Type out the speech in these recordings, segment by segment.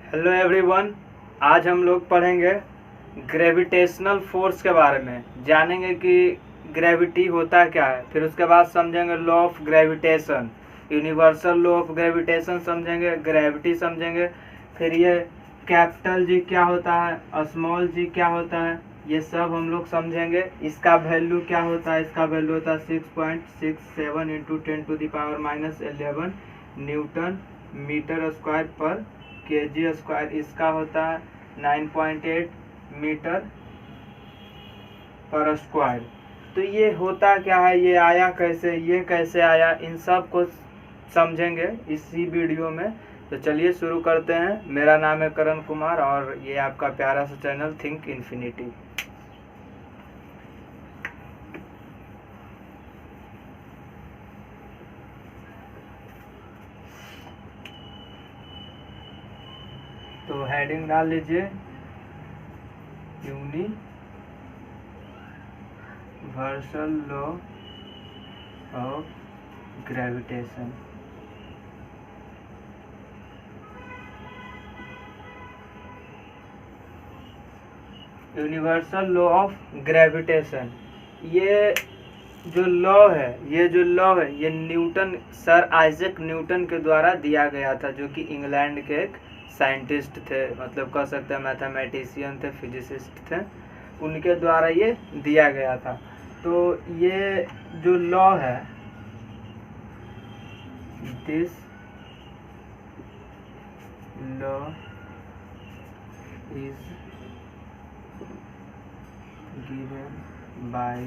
Hello everyone. आज हम लोग पढ़ेंगे ग्रेविटेशनल फोर्स के बारे में, जानेंगे कि ग्रेविटी होता क्या है। फिर उसके बाद समझेंगे law of gravitation, universal law of gravitation समझेंगे, ग्रेविटी समझेंगे। फिर ये कैपिटल जी क्या होता है, स्मॉल जी क्या होता है, ये सब हम लोग समझेंगे। इसका वैल्यू क्या होता है, इसका वैल्यू होता है 6.67 इंटू 10⁻⁻11 न्यूटन मीटर स्क्वायर पर kg स्क्वायर। इसका होता है 9.8 मीटर पर स्क्वायर। तो ये होता क्या है, ये आया कैसे, ये कैसे आया, इन सब को समझेंगे इसी वीडियो में। तो चलिए शुरू करते हैं। मेरा नाम है करण कुमार और ये आपका प्यारा सा चैनल थिंक इन्फिनिटी। तो हेडिंग डाल लीजिए universal law of gravitation. Universal law of gravitation, ये जो लॉ है, ये न्यूटन, सर आइजैक न्यूटन के द्वारा दिया गया था, जो कि इंग्लैंड के एक साइंटिस्ट थे, मतलब कह सकते हैं मैथमेटिशियन थे, फिजिसिस्ट थे। उनके द्वारा ये दिया गया था। तो ये जो लॉ है, this law is given by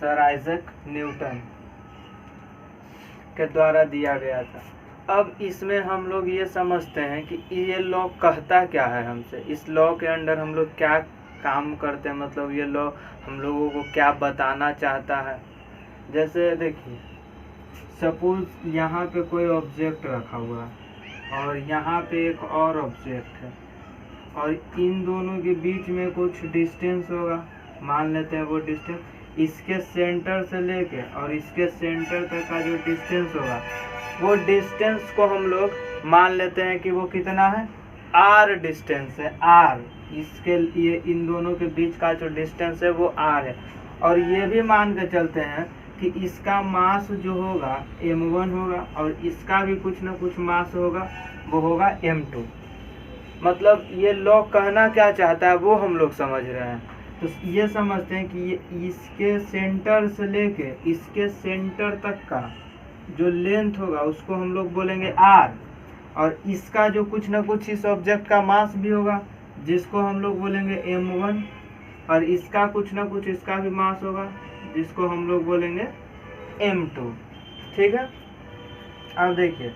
sir Isaac Newton के द्वारा दिया गया था। अब इसमें हम लोग ये समझते हैं कि ये लॉ कहता क्या है हमसे, इस लॉ के अंडर हम लोग क्या काम करते हैं, मतलब ये लॉ हम लोगों को क्या बताना चाहता है। जैसे देखिए, सपोज यहाँ पे कोई ऑब्जेक्ट रखा हुआ है और यहाँ पे एक और ऑब्जेक्ट है, और इन दोनों के बीच में कुछ डिस्टेंस होगा। मान लेते हैं वो डिस्टेंस इसके सेंटर से लेके और इसके सेंटर तक का जो डिस्टेंस होगा, वो डिस्टेंस को हम लोग मान लेते हैं कि वो कितना है, r डिस्टेंस है। r इसके ये इन दोनों के बीच का जो डिस्टेंस है वो r है। और ये भी मान के चलते हैं कि इसका मास जो होगा m1 होगा और इसका भी कुछ ना कुछ मास होगा, वो होगा m2। मतलब ये लॉ कहना क्या चाहता है वो हम लोग समझ रहे हैं। तो ये समझते हैं कि ये इसके सेंटर से लेके इसके सेंटर तक का जो लेंथ होगा उसको हम लोग बोलेंगे r, और इसका जो कुछ ना कुछ इस ऑब्जेक्ट का मास भी होगा जिसको हम लोग बोलेंगे m1, और इसका कुछ ना कुछ इसका भी मास होगा जिसको हम लोग बोलेंगे m2। ठीक है। अब देखिए,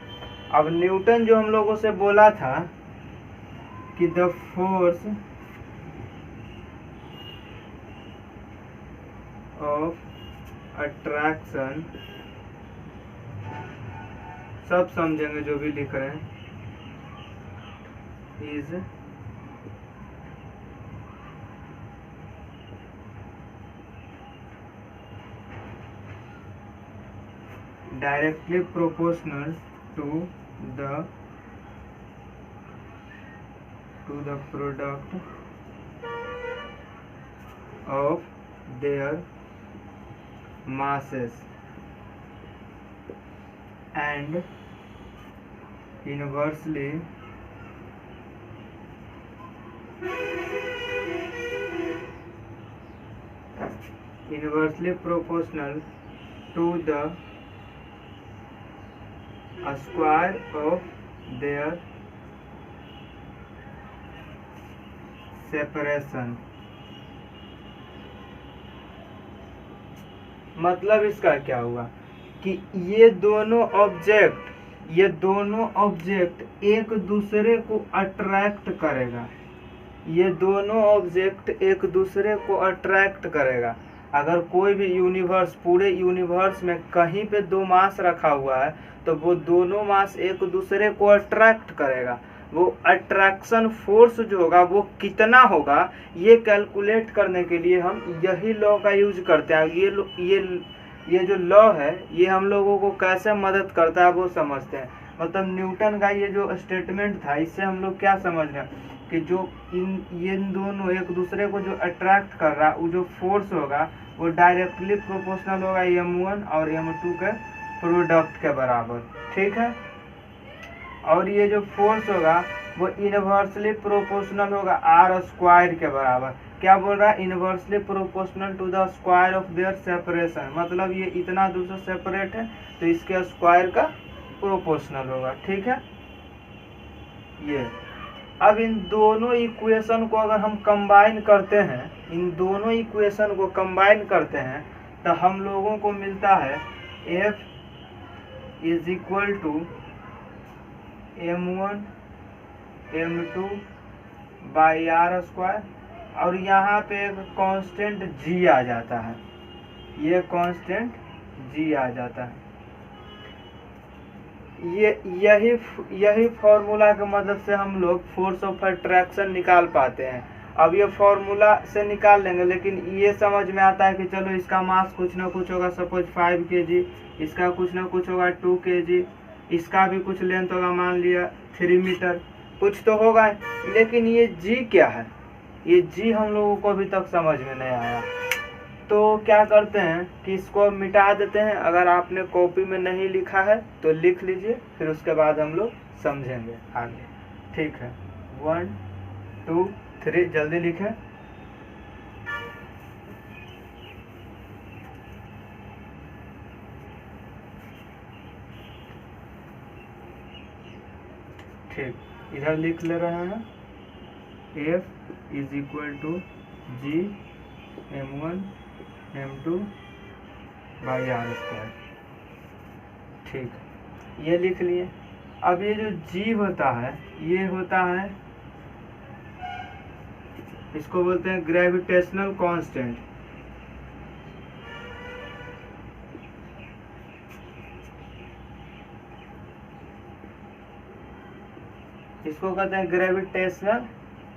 अब न्यूटन जो हम लोगों से बोला था कि द फोर्स ऑफ अट्रैक्शन, सब समझेंगे जो भी लिख रहे हैं, is directly proportional to the product of their masses and inversely proportional to the square of their separation। मतलब इसका क्या हुआ कि ये दोनों ऑब्जेक्ट एक दूसरे को अट्रैक्ट करेगा, ये दोनों ऑब्जेक्ट एक दूसरे को अट्रैक्ट करेगा। अगर कोई भी यूनिवर्स, पूरे यूनिवर्स में कहीं पे दो मास रखा हुआ है तो वो दोनों मास एक दूसरे को अट्रैक्ट करेगा। वो अट्रैक्शन फोर्स जो होगा वो कितना होगा, ये कैलकुलेट करने के लिए हम यही लॉ का यूज करते हैं। ये जो लॉ है ये हम लोगों को कैसे मदद करता है वो समझते हैं। मतलब न्यूटन का ये जो स्टेटमेंट था, इससे हम लोग क्या समझ रहे हैं कि जो ये दोनों एक दूसरे को जो अट्रैक्ट कर रहा है, वो जो फोर्स होगा वो डायरेक्टली प्रोपोर्शनल होगा m1 और m2 के प्रोडक्ट के बराबर, ठीक है। और ये जो फोर्स होगा वो इनवर्सली प्रोपोर्शनल होगा आर स्क्वायर के बराबर। क्या बोल रहा है, inversely proportional to the square of their separation, मतलब ये इतना दूर से सेपरेट है तो इसके स्क्वायर का प्रोपोर्शनल होगा, ठीक है। ये अब इन दोनों इक्वेशन को अगर हम कंबाइन करते हैं, इन दोनों इक्वेशन को कंबाइन करते हैं तो हम लोगों को मिलता है F is equal to m1 m2 by R square, और यहाँ पे एक कांस्टेंट g आ जाता है, ये कांस्टेंट g आ जाता है। यही फॉर्मूला की मदद से हम लोग फोर्स ऑफ अट्रैक्शन निकाल पाते हैं। अब ये फॉर्मूला से निकाल लेंगे, लेकिन ये समझ में आता है कि चलो इसका मास कुछ ना कुछ होगा, सपोज 5 kg, इसका कुछ ना कुछ होगा 2 kg, इसका भी कुछ लेंथ होगा, मान लिया 3 मीटर, कुछ तो होगा। लेकिन ये जी क्या है, ये जी हम लोगों को अभी तक समझ में नहीं आया। तो क्या करते हैं कि इसको मिटा देते हैं। अगर आपने कॉपी में नहीं लिखा है तो लिख लीजिए, फिर उसके बाद हम लोग समझेंगे आगे, ठीक है। 1 2 3 जल्दी लिखें। ठीक, इधर लिख ले रहे हैं F is equal to G m1 m2 by R square, ठीक, ये लिख लिए। अब ये जो g होता है ये होता है, इसको बोलते हैं ग्रेविटेशनल कांस्टेंट। इसको कहते हैं ग्रेविटेशनल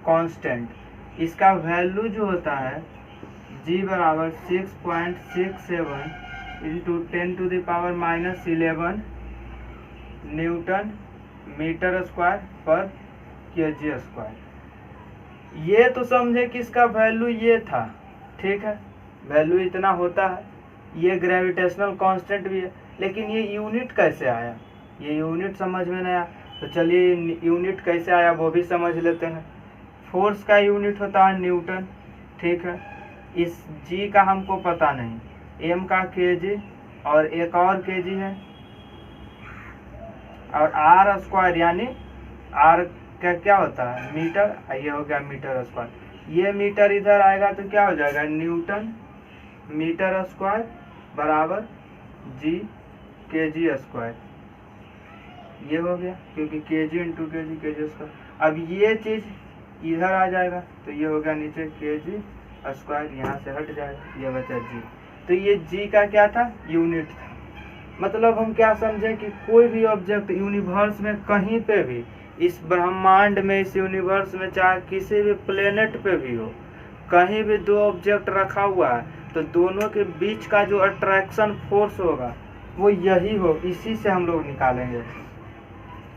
कांस्टेंट। इसका वैल्यू जो होता है g बराबर 6.67 इंटू 10⁻⁻11 न्यूटन मीटर स्क्वायर पर kg स्क्वायर। ये तो समझे कि इसका वैल्यू ये था, ठीक है, वैल्यू इतना होता है, ये ग्रेविटेशनल कांस्टेंट भी है। लेकिन ये यूनिट कैसे आया, ये यूनिट समझ में नहीं आया। तो चलिए यूनिट कैसे आया वो भी समझ लेते हैं। फोर्स का यूनिट होता है न्यूटन, ठीक है। इस g का हमको पता नहीं, m का kg और एक और kg है, और r स्क्वायर यानी r का क्या होता है मीटर, ये हो गया मीटर स्क्वायर। ये मीटर इधर आएगा तो क्या हो जाएगा न्यूटन मीटर स्क्वायर बराबर g kg स्क्वायर, ये हो गया, क्योंकि kg इंटू kg स्क्वायर। अब ये चीज इधर आ जाएगा तो ये हो गया नीचे kg स्क्वायर, यहाँ से हट जाएगा, ये बचा g। तो ये g का क्या था, यूनिट था। मतलब हम क्या समझे कि कोई भी ऑब्जेक्ट यूनिवर्स में कहीं पे भी, इस ब्रह्मांड में, इस यूनिवर्स में, चाहे किसी भी प्लेनेट पे भी हो, कहीं भी दो ऑब्जेक्ट रखा हुआ है तो दोनों के बीच का जो अट्रैक्शन फोर्स होगा वो यही हो, इसी से हम लोग निकालेंगे।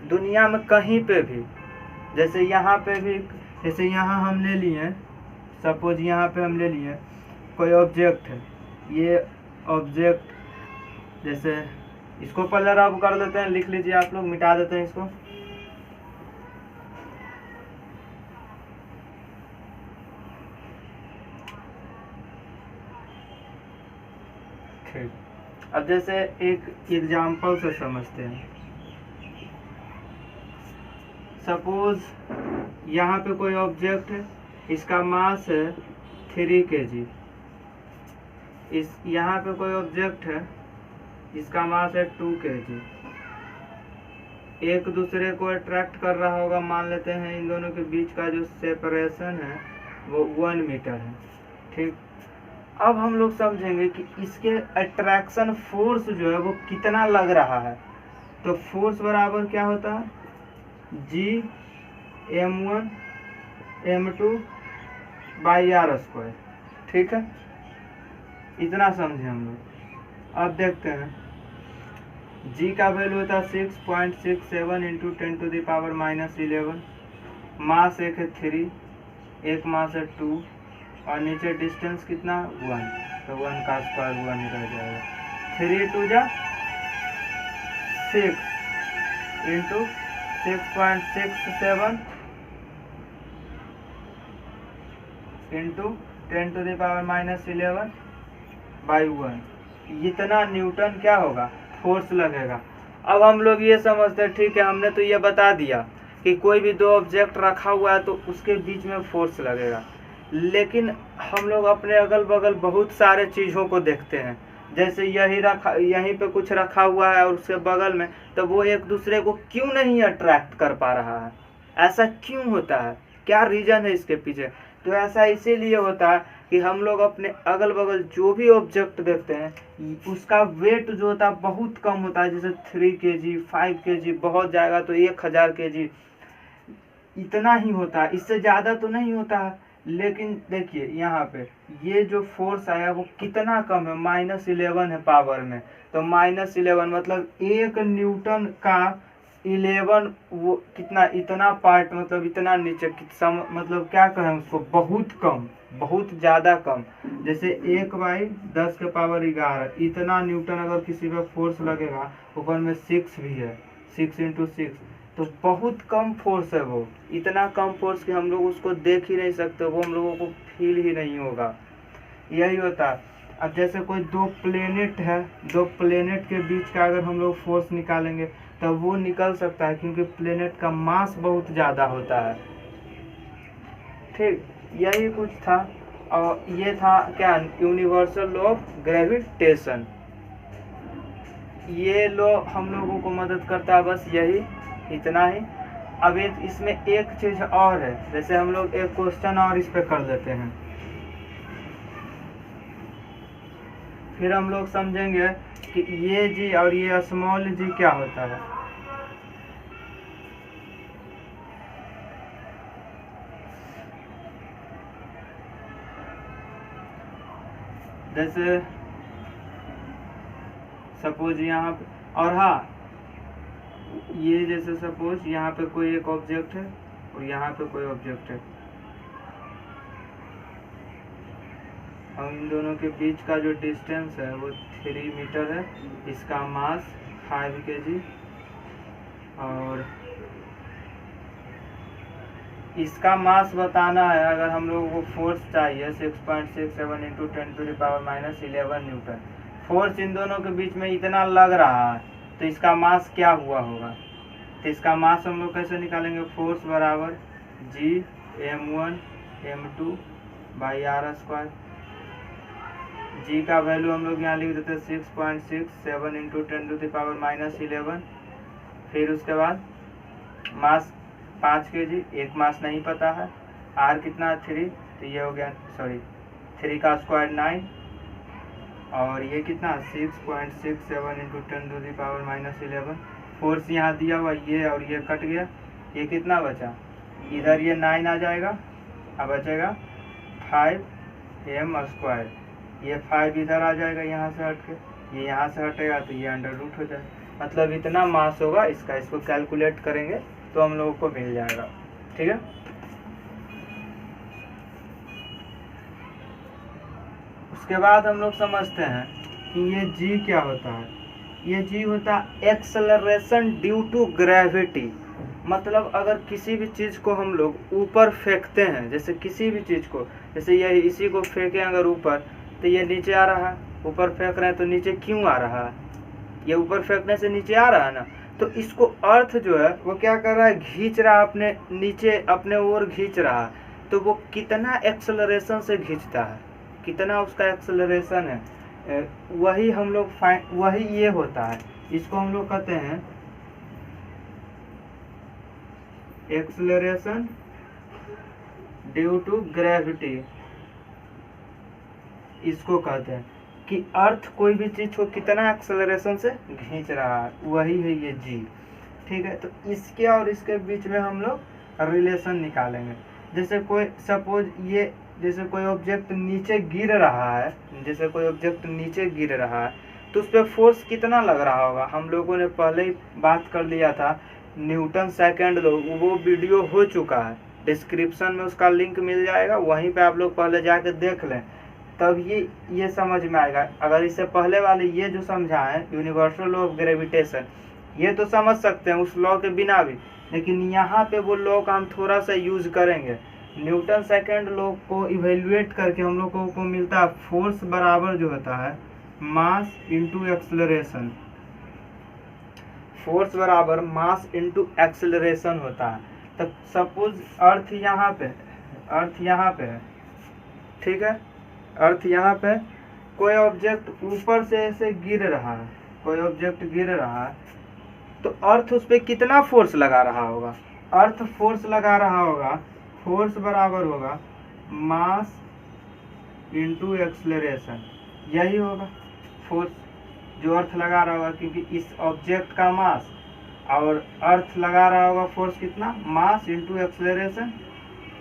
दुनिया में कहीं पे भी, जैसे यहाँ पे भी, जैसे यहाँ हम ले लिए, सपोज यहाँ पे हम ले लिए कोई ऑब्जेक्ट है, ये ऑब्जेक्ट, जैसे इसको पहले रब कर लेते हैं, लिख लीजिए आप लोग, मिटा देते हैं इसको। ठीक, अब जैसे एक एग्जाम्पल से समझते हैं। सपोज यहाँ पे कोई ऑब्जेक्ट है, इसका मास है 3 kg। इस यहाँ पे कोई ऑब्जेक्ट है, इसका मास है 2 kg। एक दूसरे को अट्रैक्ट कर रहा होगा, मान लेते हैं इन दोनों के बीच का जो सेपरेशन है वो 1 मीटर है, ठीक। अब हम लोग समझेंगे कि इसके अट्रैक्शन फोर्स जो है वो कितना लग रहा है। तो फोर्स बराबर क्या होता है, g m1 m2 by R square. ठीक है, इतना समझे हम लोग। अब देखते हैं g का वैल्यू होता है 6.67 इंटू 10⁻⁻11। मास एक है 3, एक मास है 2, और नीचे डिस्टेंस कितना 1, तो 1 का स्क्वायर 1 ही रह जाएगा। 3 2 जा 6 इंटू 6.67 इंटू 10⁻⁻11 बाई 1, इतना न्यूटन क्या होगा, फोर्स लगेगा। अब हम लोग ये समझते हैं, ठीक है, हमने तो ये बता दिया कि कोई भी दो ऑब्जेक्ट रखा हुआ है तो उसके बीच में फोर्स लगेगा, लेकिन हम लोग अपने अगल बगल बहुत सारे चीज़ों को देखते हैं। जैसे यहीं पे कुछ रखा हुआ है और उसके बगल में, तो वो एक दूसरे को क्यों नहीं अट्रैक्ट कर पा रहा है? ऐसा क्यों होता है? क्या रीज़न है इसके पीछे? तो ऐसा इसीलिए होता है कि हम लोग अपने अगल बगल जो भी ऑब्जेक्ट देखते हैं उसका वेट जो होता है बहुत कम होता है। जैसे 3 kg 5 kg, बहुत जाएगा तो 1000 kg, इतना ही होता है, इससे ज़्यादा तो नहीं होता है। लेकिन देखिए यहाँ पे ये जो फोर्स आया वो कितना कम है, -11 है पावर में। तो -11 मतलब 1 न्यूटन का 11, वो कितना, इतना पार्ट, मतलब इतना नीचे, मतलब क्या कहें उसको, बहुत कम, बहुत ज़्यादा कम। जैसे 1/10⁻11 इतना न्यूटन अगर किसी पर फोर्स लगेगा, ऊपर में 6 भी है, 6 इंटू 6, तो बहुत कम फोर्स है वो। इतना कम फोर्स कि हम लोग उसको देख ही नहीं सकते, वो हम लोगों को फील ही नहीं होगा। यही होता है। अब जैसे कोई दो प्लेनेट है, दो प्लेनेट के बीच का अगर हम लोग फोर्स निकालेंगे तब वो निकल सकता है, क्योंकि प्लेनेट का मास बहुत ज़्यादा होता है। ठीक, यही कुछ था। और ये था क्या, यूनिवर्सल लॉ ऑफ ग्रेविटेशन। ये लॉ हम लोगों को मदद करता है, बस यही, इतना ही। अब इसमें एक चीज़ और है, जैसे हम लोग एक क्वेश्चन और इस पे कर लेते हैं, फिर हम लोग समझेंगे कि ये जी और ये स्मॉल जी क्या होता है। जैसे सपोज यहाँ पे, और हाँ, ये जैसे सपोज यहाँ पे कोई एक ऑब्जेक्ट है और यहाँ पे कोई ऑब्जेक्ट है, और इन दोनों के बीच का जो डिस्टेंस है वो 3 मीटर है। इसका मास 5 kg, और इसका मास बताना है। अगर हम लोगों को फोर्स चाहिए 6.67 इंटू 10⁻⁻11 न्यूटन, फोर्स इन दोनों के बीच में इतना लग रहा है, तो इसका मास क्या हुआ होगा? तो इसका मास हम लोग कैसे निकालेंगे? फोर्स बराबर g m1 m2 by R square. g का वैल्यू हम लोग यहाँ लिख देते हैं 6.67 इंटू 10⁻⁻11। फिर उसके बाद मास 5 kg, एक मास नहीं पता है, r कितना है 3, तो ये हो गया, सॉरी 3 का स्क्वायर 9, और ये कितना 6.67 इंटू 10⁻⁻11। फोर्स यहाँ दिया हुआ, ये और ये कट गया, ये कितना बचा, इधर ये 9 आ जाएगा, अब बचेगा 5m स्क्वायर। ये 5 इधर आ जाएगा यहाँ से हट के, ये यहाँ से हटेगा तो ये अंडर रूट हो जाएगा। मतलब इतना मास होगा इसका, इसको कैलकुलेट करेंगे तो हम लोगों को मिल जाएगा। ठीक है, उसके बाद हम लोग समझते हैं कि ये g क्या होता है। ये g होता है एक्सेलरेशन ड्यू टू ग्रेविटी। मतलब अगर किसी भी चीज़ को हम लोग ऊपर फेंकते हैं, जैसे किसी भी चीज़ को, जैसे ये इसी को फेंकें अगर ऊपर, तो ये नीचे आ रहा है, ऊपर फेंक रहे हैं तो नीचे क्यों आ रहा है? ये ऊपर फेंकने से नीचे आ रहा है ना, तो इसको अर्थ जो है वो क्या कर रहा है, खींच रहा है अपने नीचे, अपने ओर खींच रहा है। तो वो कितना एक्सेलरेशन से खींचता है, कितना उसका एक्सेलरेशन है, वही हम लोग वही ये होता है। इसको हम लोग कहते हैं एक्सेलरेशन ड्यू टू ग्रेविटी। इसको कहते हैं कि अर्थ कोई भी चीज़ को कितना एक्सेलरेशन से खींच रहा है, वही है ये जी। ठीक है, तो इसके और इसके बीच में हम लोग रिलेशन निकालेंगे। जैसे कोई सपोज ये जैसे कोई ऑब्जेक्ट नीचे गिर रहा है, जैसे कोई ऑब्जेक्ट नीचे गिर रहा है तो उस पर फोर्स कितना लग रहा होगा। हम लोगों ने पहले ही बात कर लिया था, न्यूटन सेकंड लॉ, वो वीडियो हो चुका है, डिस्क्रिप्शन में उसका लिंक मिल जाएगा, वहीं पे आप लोग पहले जाके देख लें, तब ये समझ में आएगा। अगर इससे पहले वाले ये जो समझा है यूनिवर्सल लॉ ऑफ ग्रेविटेशन, ये तो समझ सकते हैं उस लॉ के बिना भी, लेकिन यहाँ पे वो लॉ का हम थोड़ा सा यूज करेंगे। न्यूटन सेकंड लॉ को इवेल्युएट करके हम लोगों को मिलता है फोर्स बराबर जो होता है मास इंटू एक्सेलरेशन। फोर्स बराबर मास इंटू एक्सेलरेशन होता है। तो सपोज अर्थ यहाँ पे है, ठीक है, अर्थ यहाँ पे, कोई ऑब्जेक्ट ऊपर से ऐसे गिर रहा है, कोई ऑब्जेक्ट गिर रहा है, तो अर्थ उस पर कितना फोर्स लगा रहा होगा। अर्थ फोर्स लगा रहा होगा, फोर्स बराबर होगा मास इंटू एक्सेलरेशन, यही होगा फोर्स जो अर्थ लगा रहा होगा, क्योंकि इस ऑब्जेक्ट का मास और अर्थ लगा रहा होगा फोर्स कितना, मास इंटू एक्सेलरेशन,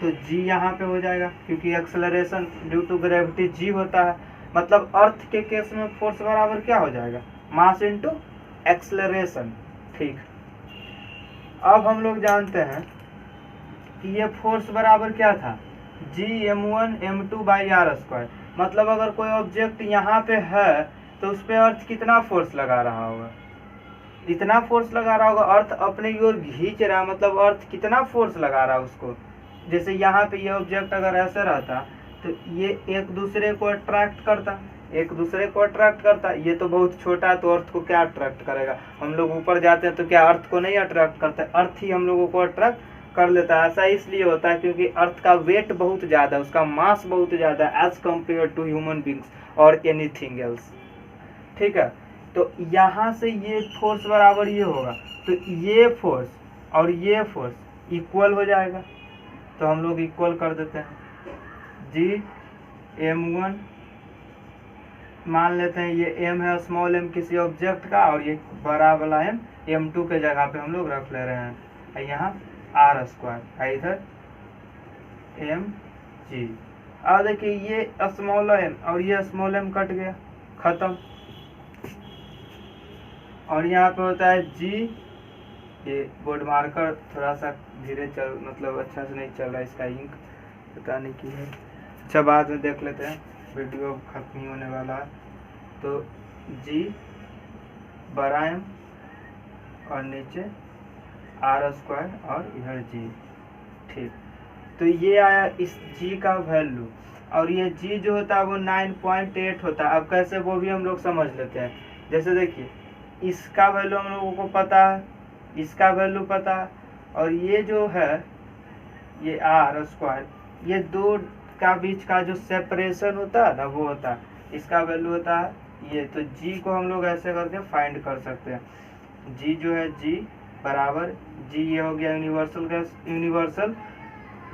तो जी यहाँ पे हो जाएगा, क्योंकि acceleration due to gravity G होता है। मतलब अर्थ के केस में फोर्स बराबर क्या हो जाएगा, मास इंटू एक्सेलरेशन। ठीक, अब हम लोग जानते हैं कि ये फोर्स बराबर क्या था, G m1 m2 r square. मतलब अगर कोई ऑब्जेक्ट यहाँ पे है तो उस पर अर्थ कितना फोर्स लगा रहा होगा, इतना फोर्स लगा रहा होगा, अर्थ अपने की ओर खींच रहा, मतलब अर्थ कितना फोर्स लगा रहा है उसको। जैसे यहाँ पे ये ऑब्जेक्ट अगर ऐसे रहता तो ये एक दूसरे को अट्रैक्ट करता, ये तो बहुत छोटा है तो अर्थ को क्या अट्रैक्ट करेगा। हम लोग ऊपर जाते हैं तो क्या अर्थ को नहीं अट्रैक्ट करता है, अर्थ ही हम लोगों को अट्रैक्ट कर लेता है। ऐसा इसलिए होता है क्योंकि अर्थ का वेट बहुत ज़्यादा है, उसका मास बहुत ज़्यादा है as compare to human beings और एनीथिंग एल्स। ठीक है, तो यहाँ से ये फोर्स बराबर ये होगा, तो ये फोर्स और ये फोर्स इक्वल हो जाएगा, तो हम लोग इक्वल कर देते हैं। जी m1 मान लेते हैं, ये m है स्मॉल m किसी ऑब्जेक्ट का, और ये बड़ा वाला m m2 के जगह पे हम लोग रख ले रहे हैं, यहाँ r स्क्वायर, इधर mg। अब देखिए ये स्मॉल m और ये स्मॉल m कट गया, खत्म, और यहाँ पे होता है g। ये बोर्ड मार्कर थोड़ा सा धीरे चल, मतलब अच्छा से नहीं चल रहा, इसका इंक पता नहीं की है, अच्छा बाद में देख लेते हैं, वीडियो खत्म ही होने वाला है। तो g बड़ा m और नीचे r स्क्वायर और इधर g। ठीक, तो ये आया इस g का वैल्यू, और ये g जो होता है वो 9.8 होता है। अब कैसे वो भी हम लोग समझ लेते हैं। जैसे देखिए इसका वैल्यू हम लोगों को पता है, इसका वैल्यू पता है, और ये जो है ये r स्क्वायर, ये दो का बीच का जो सेपरेशन होता है ना वो होता है, इसका वैल्यू होता है ये। तो g को हम लोग ऐसे करके फाइंड कर सकते हैं। g जो है g बराबर g, ये हो गया यूनिवर्सल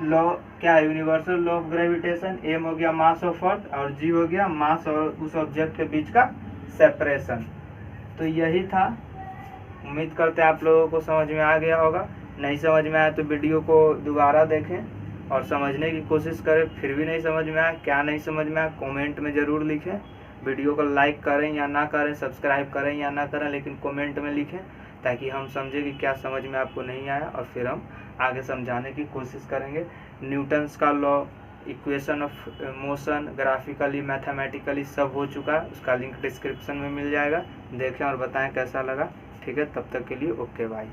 लॉ, क्या है, universal law of gravitation. m हो गया मास ऑफ अर्थ, और g हो गया मास और उस ऑब्जेक्ट के बीच का सेपरेशन। तो यही था, उम्मीद करते हैं आप लोगों को समझ में आ गया होगा। नहीं समझ में आया तो वीडियो को दोबारा देखें और समझने की कोशिश करें। फिर भी नहीं समझ में आया, क्या नहीं समझ में आया, कमेंट में ज़रूर लिखें। वीडियो को लाइक करें या ना करें, सब्सक्राइब करें या ना करें, लेकिन कमेंट में लिखें ताकि हम समझें कि क्या समझ में आपको नहीं आया, और फिर हम आगे समझाने की कोशिश करेंगे। न्यूटन्स का law, equation of motion, graphically mathematically सब हो चुका है, उसका लिंक डिस्क्रिप्शन में मिल जाएगा, देखें और बताएं कैसा लगा। ठीक है, तब तक के लिए ओके बाय।